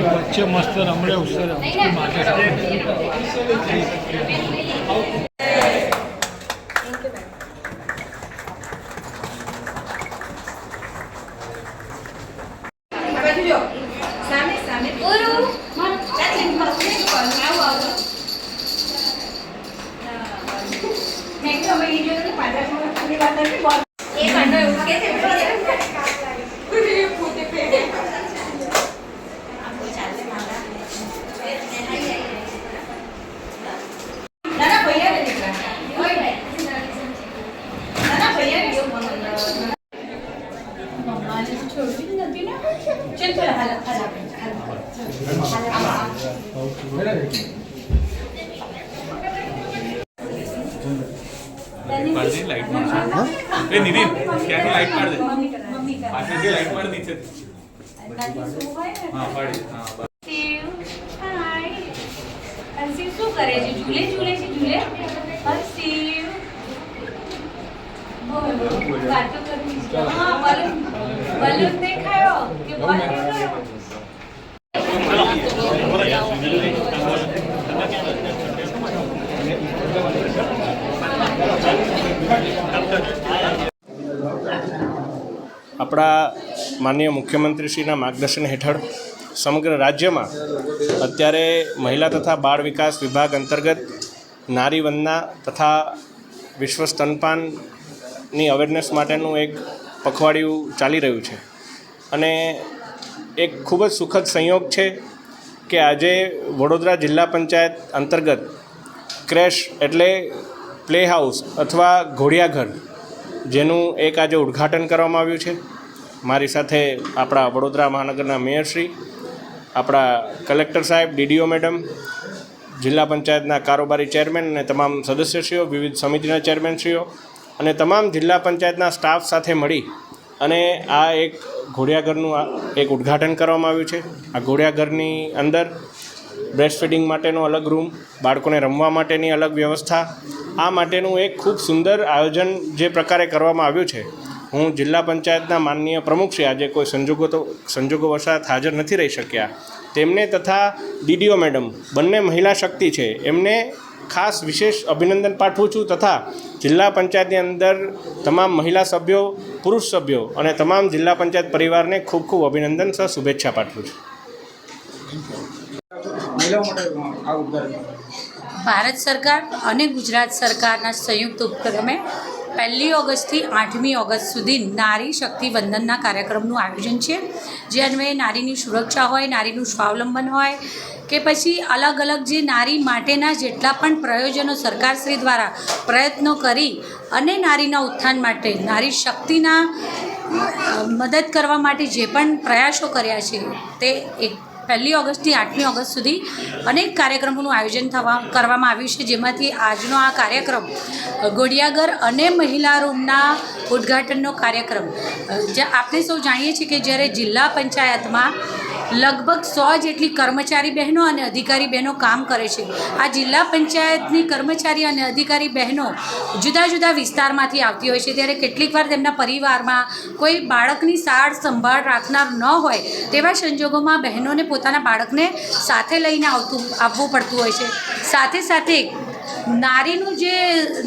बच्चे मस्त रमड़े उससे लाइट मार नितिन क्या लाइट मार दे पाछळથી लाइट मार નીચે हां પાડી हां हाय अंशिव શું કરે છે ઝૂલે ઝૂલે છે ઝૂલે અંशिव વાતો કરવી છે હા બલૂન બલૂન દેખાયો કે બોલ દેખાયો આપણા માનનીય મુખ્યમંત્રીશ્રીના માર્ગદર્શન હેઠળ સમગ્ર રાજ્યમાં અત્યારે મહિલા તથા બાળ વિકાસ વિભાગ અંતર્ગત નારી વંદના તથા વિશ્વ સ્તનપાનની અવેરનેસ માટેનું એક પખવાડિયું ચાલી રહ્યું છે અને એક ખૂબ જ સુખદ સંયોગ છે કે આજે વડોદરા જિલ્લા પંચાયત અંતર્ગત ક્રેશ એટલે પ્લે હાઉસ અથવા ઘોડિયાઘર જેનું એક આજે ઉદ્ઘાટન કરવામાં આવ્યું છે. મારી સાથે આપણા વડોદરા મહાનગરના મેયરશ્રી, આપણા કલેક્ટર સાહેબ, ડીડીઓ મેડમ, જિલ્લા પંચાયતના કારોબારી ચેરમેન અને તમામ સદસ્યશ્રીઓ, વિવિધ સમિતિના ચેરમેનશ્રીઓ અને તમામ જિલ્લા પંચાયતના સ્ટાફ સાથે મળી અને આ એક ઘોડિયાઘરનું એક ઉદ્ઘાટન કરવામાં આવ્યું છે. આ ઘોડિયાઘરની અંદર બ્રેસ્ટ ફીડિંગ માટેનો અલગ રૂમ, બાળકોને રમવા માટેની અલગ વ્યવસ્થા, આ માટેનું એક ખૂબ સુંદર આયોજન જે પ્રકારે કરવામાં આવ્યું છે. હું જિલ્લા પંચાયતના માનનીય પ્રમુખશ્રી આજે કોઈ સંજોગોવશાત હાજર નથી રહી શક્યા, તેમને તથા ડીડીઓ મેડમ બંને મહિલા શક્તિ છે, એમને ખાસ વિશેષ અભિનંદન પાઠવું છું તથા જિલ્લા પંચાયતની અંદર તમામ મહિલા સભ્યો, પુરુષ સભ્યો અને તમામ જિલ્લા પંચાયત પરિવારને ખૂબ ખૂબ અભિનંદન સહ શુભેચ્છા પાઠવું છું. ભારત સરકાર અને ગુજરાત સરકારના સંયુક્ત ઉપક્રમે 1 ઓગસ્ટથી 8મી ઓગસ્ટ સુધી નારી શક્તિ વંદનના કાર્યક્રમનું આયોજન છે. જે અન્વયે નારીની સુરક્ષા હોય, નારીનું સ્વાવલંબન હોય કે પછી અલગ અલગ જે નારી માટેના જેટલા પણ પ્રયોજનો સરકારશ્રી દ્વારા પ્રયત્નો કરી અને નારીના ઉત્થાન માટે, નારી શક્તિના મદદ કરવા માટે જે પણ પ્રયાસો કર્યા છે તે 1 ઓગસ્ટથી 8મી ઓગસ્ટ સુધી અનેક કાર્યક્રમોનું આયોજન કરવામાં આવ્યું છે. જેમાંથી આજનો આ કાર્યક્રમ ઘોડિયાઘર અને મહિલા રૂમના ઉદ્ઘાટનનો કાર્યક્રમ, જે આપણે સૌ જાણીએ છીએ કે જ્યારે જિલ્લા પંચાયતમાં લગભગ 100 જેટલી કર્મચારી બહેનો અને અધિકારી બહેનો કામ કરે છે. આ જિલ્લા પંચાયતની કર્મચારી અને અધિકારી બહેનો જુદા જુદા વિસ્તારમાંથી આવતી હોય છે, ત્યારે કેટલીક વાર તેમના પરિવારમાં કોઈ બાળકની સાર સંભાળ રાખનાર ન હોય તેવા સંજોગોમાં બહેનોને પોતાના બાળકને સાથે લઈને આવવું પડતું હોય છે. સાથે સાથે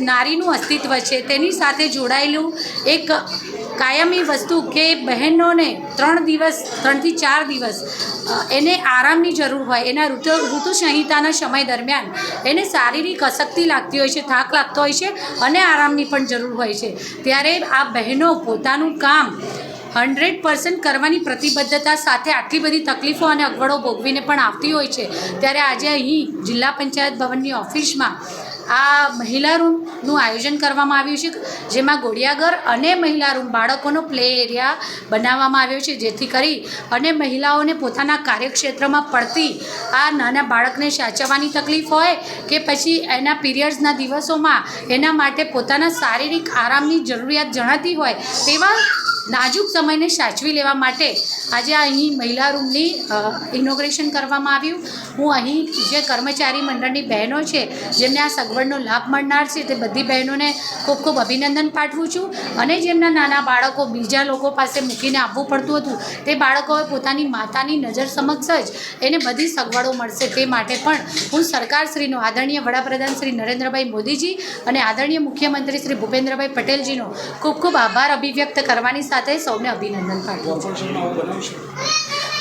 નારીનું અસ્તિત્વ છે તેની સાથે જોડાયેલું એક કાયમી વસ્તુ કે બહેનોને 3 થી 4 દિવસ એને આરામની જરૂર હોય. એના ઋતુ સંહિતાના સમય દરમિયાન એને શારીરિક અશક્તિ લાગતી હોય છે, થાક લાગતો હોય છે અને આરામની પણ જરૂર હોય છે. ત્યારે આ બહેનો પોતાનું કામ 100% કરવાની પ્રતિબદ્ધતા સાથે આટલી બધી તકલીફો અને અગવડો ભોગવીને પણ આવતી હોય છે. ત્યારે આજે અહીં જિલ્લા પંચાયત ભવનની ઓફિસમાં આ મહિલા રૂમનું આયોજન કરવામાં આવ્યું છે, જેમાં ઘોડિયાઘર અને મહિલા રૂમ બાળકોનો પ્લે એરિયા બનાવવામાં આવ્યો છે, જેથી કરી અને મહિલાઓને પોતાના કાર્યક્ષેત્રમાં પડતી આ નાના બાળકને સાચવવાની તકલીફ હોય કે પછી એના પીરિયડ્સના દિવસોમાં એના માટે પોતાના શારીરિક આરામની જરૂરિયાત જણાતી હોય તેવા નાજુક સમયને સાચવી લેવા માટે આજે અહીં મહિલા રૂમની ઇનોગ્રેશન કરવામાં આવ્યું. હું અહીં જે કર્મચારી મંડળની બહેનો છે જેમને આ સગવડનો લાભ મળનાર છે તે બધી બહેનોને ખૂબ ખૂબ અભિનંદન પાઠવું છું. અને જેમના નાના બાળકો બીજા લોકો પાસે મૂકીને આવવું પડતું હતું તે બાળકોએ પોતાની માતાની નજર સમક્ષ જ એને બધી સગવડો મળશે તે માટે પણ હું સરકારશ્રીનો, આદરણીય વડાપ્રધાન શ્રી નરેન્દ્રભાઈ મોદીજી અને આદરણીય મુખ્યમંત્રી શ્રી ભૂપેન્દ્રભાઈ પટેલજીનો ખૂબ ખૂબ આભાર અભિવ્યક્ત કરવાની સાથે સૌને અભિનંદન પાઠવું છું.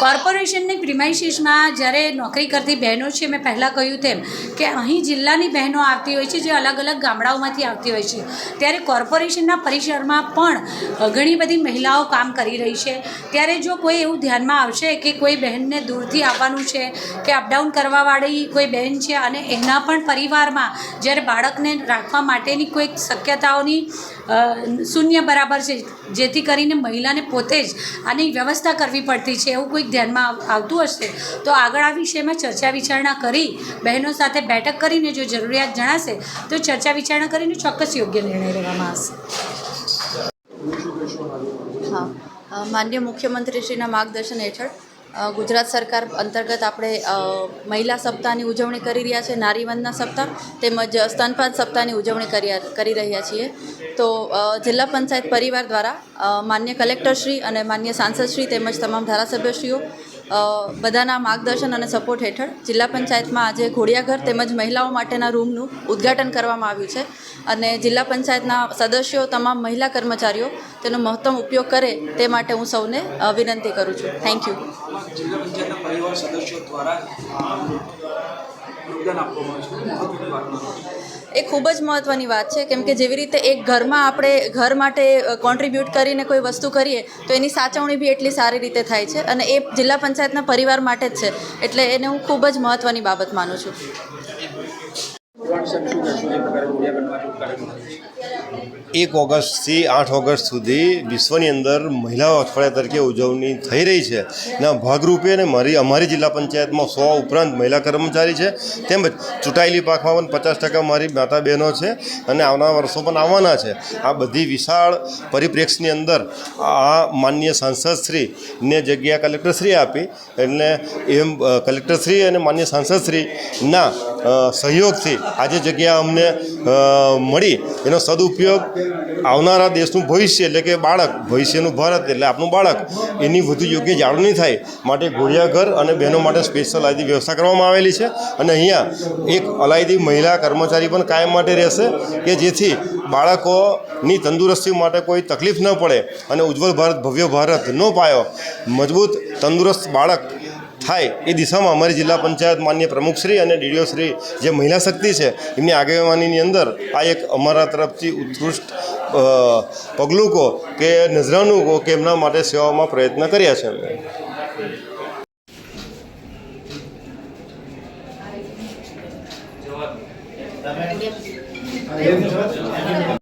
કોર્પોરેશનની પ્રિમાઇસીસમાં જ્યારે નોકરી કરતી બહેનો છે, મેં પહેલાં કહ્યું તેમ કે અહીં જિલ્લાની બહેનો આવતી હોય છે જે અલગ અલગ ગામડાઓમાંથી આવતી હોય છે, ત્યારે કોર્પોરેશનના પરિસરમાં પણ ઘણી બધી મહિલાઓ કામ કરી રહી છે. ત્યારે જો કોઈ એવું ધ્યાનમાં આવશે કે કોઈ બહેનને દૂરથી આવવાનું છે કે અપડાઉન કરવાવાળી કોઈ બહેન છે અને એના પણ પરિવારમાં જ્યારે બાળકને રાખવા માટેની કોઈક શક્યતાઓની શૂન્ય બરાબર છે, જેથી કરીને મહિલાને પોતે જ આની વ્યવસ્થા કરવી પડતી છે, એવું કોઈક ધ્યાનમાં આવતું હશે તો આગળ આ વિષયમાં ચર્ચા વિચારણા કરી બહેનો સાથે બેઠક કરીને જો જરૂરિયાત જણાશે તો ચર્ચા વિચારણા કરીને ચોક્કસ યોગ્ય નિર્ણય લેવામાં આવશે. હા, માનનીય મુખ્યમંત્રીશ્રીના માર્ગદર્શન હેઠળ ગુજરાત સરકાર અંતર્ગત આપણે મહિલા સપ્તાહની ઉજવણી કરી રહ્યા છે, નારી વંદના સપ્તાહ તેમજ સ્તનપાન સપ્તાહની ઉજવણી કરી રહ્યા છીએ. તો જિલ્લા પંચાયત પરિવાર દ્વારા માન્ય કલેક્ટરશ્રી અને માન્ય સાંસદશ્રી તેમજ તમામ ધારાસભ્યશ્રીઓ બધાના માર્ગદર્શન અને સપોર્ટ હેઠળ જિલ્લા પંચાયતમાં આજે ઘોડિયાઘર તેમજ મહિલાઓ માટેના રૂમનું ઉદ્ઘાટન કરવામાં આવ્યું છે અને જિલ્લા પંચાયતના સદસ્યો, તમામ મહિલા કર્મચારીઓ તેનો મહત્તમ ઉપયોગ કરે તે માટે હું સૌને વિનંતી કરું છું. Thank you. જિલ્લા પંચાયતના પરિવાર સદસ્યો દ્વારા યોગદાન આપવામાં આવે છે, એ ખૂબ જ મહત્ત્વની વાત છે, કેમ કે જેવી રીતે એક ઘરમાં આપણે ઘર માટે કોન્ટ્રીબ્યુટ કરીને કોઈ વસ્તુ કરીએ તો એની સાચવણી બી એટલી સારી રીતે થાય છે અને એ જિલ્લા પંચાયતના પરિવાર માટે જ છે, એટલે એને હું ખૂબ જ મહત્ત્વની બાબત માનું છું. એક ઓગસ્ટથી 8 ઓગસ્ટ સુધી વિશ્વની અંદર મહિલાઓ અઠવાડિયા તરીકે ઉજવણી થઈ રહી છે. ના ભાગરૂપે અને અમારી જિલ્લા પંચાયતમાં 100 ઉપરાંત મહિલા કર્મચારી છે, તેમજ ચૂંટાયેલી પાંખમાં પણ 50% મારી માતા બહેનો છે અને આવનારા વર્ષો પણ આવવાના છે. આ બધી વિશાળ પરિપ્રેક્ષની અંદર આ માનનીય સાંસદશ્રીને જગ્યા કલેક્ટરશ્રીએ આપી, એટલે એમ કલેક્ટરશ્રી અને માનનીય સાંસદશ્રીના સહયોગથી આજે જગ્યા અમને મળી, એનો સદુપયોગ આવનારા દેશનું ભવિષ્ય એટલે કે બાળક, ભવિષ્યનું ભારત એટલે આપણું બાળક, એની વધુ યોગ્ય જાળવણી થાય માટે ઘોડિયાઘર અને બહેનો માટે સ્પેશિયલ આદિ વ્યવસ્થા કરવામાં આવેલી છે. અને અહીંયા એક અલાયદી મહિલા કર્મચારી પણ કાયમ માટે રહેશે કે જેથી બાળકોની તંદુરસ્તી માટે કોઈ તકલીફ ન પડે અને ઉજ્જવળ ભારત, ભવ્ય ભારતનો પાયો મજબૂત તંદુરસ્ત બાળક થાય એ દિશામાં અમારી જિલ્લા પંચાયત માન્ય પ્રમુખશ્રી અને ડીડીઓશ્રી જે મહિલા શક્તિ છે એમની આગેવાનીની અંદર આ એક અમારા તરફથી ઉત્કૃષ્ટ પગલું કહો કે નજરાનું કહો કે એમના માટે સેવામાં પ્રયત્ન કર્યા છે.